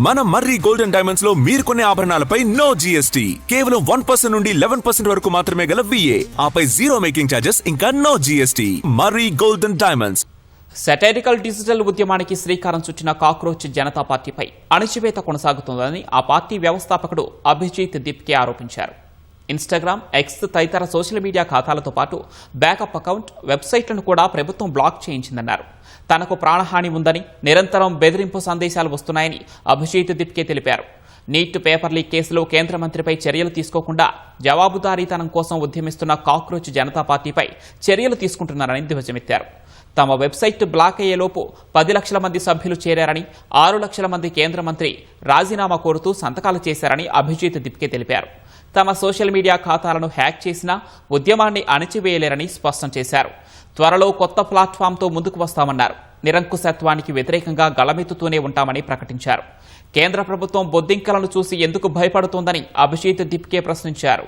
మన మర్రి golden diamonds లో మీరు కొనే ఆభరణాలపై నో జీఎస్టీ, కేవలం 1% నుండి 11% వరకు మాత్రమే గల VA, ఆపై జీరో మేకింగ్ ఛార్జెస్ ఇంకా నో జీఎస్టీ. మర్రి గోల్డెన్ డైమండ్స్. సెటైరికల్ డిజిటల్ ఉద్యమానికి శ్రీకారం చుట్టిన కాక్రోచ్ జనతా పార్టీపై అణచివేత కొనసాగుతోందని ఆ పార్టీ వ్యవస్థాపకుడు అభిజిత్ దిప్కే ఆరోపించారు. ఇన్స్టాగ్రామ్, ఎక్స్ తదితర సోషల్ మీడియా ఖాతాలతో పాటు బ్యాకప్ అకౌంట్, వెబ్సైట్లను కూడా ప్రభుత్వం బ్లాక్ చేయించిందన్నారు. తనకు ప్రాణహాని ఉందని, నిరంతరం బెదిరింపు సందేశాలు వస్తున్నాయని అభిజిత్ దిప్కే తెలిపారు. నీట్ పేపర్ లీక్ కేసులో కేంద్ర మంత్రిపై చర్యలు తీసుకోకుండా జవాబుదారీతనం కోసం ఉద్యమిస్తున్న కాక్రోచ్ జనతా పార్టీపై చర్యలు తీసుకుంటున్నారని ధ్వజమెత్తారు. తమ వెబ్సైట్ బ్లాక్ అయ్యేలోపు 10 లక్షల మంది సభ్యులు చేరారని, 6 లక్షల మంది కేంద్ర మంత్రి రాజీనామా కోరుతూ సంతకాలు చేశారని అభిజిత్ దిప్కే తెలిపారు. తమ సోషల్ మీడియా ఖాతాలను హ్యాక్ చేసినా ఉద్యమాన్ని అణచివేయలేరని స్పష్టం చేశారు. త్వరలో కొత్త ప్లాట్ఫామ్తో ముందుకు వస్తామన్నారు. నిరంకుశత్వానికి వ్యతిరేకంగా గళమెత్తుతూనే ఉంటామని ప్రకటించారు. కేంద్ర ప్రభుత్వం బొద్దింకలను చూసి ఎందుకు భయపడుతోందని అభిజిత్ దిప్కే ప్రశ్నించారు.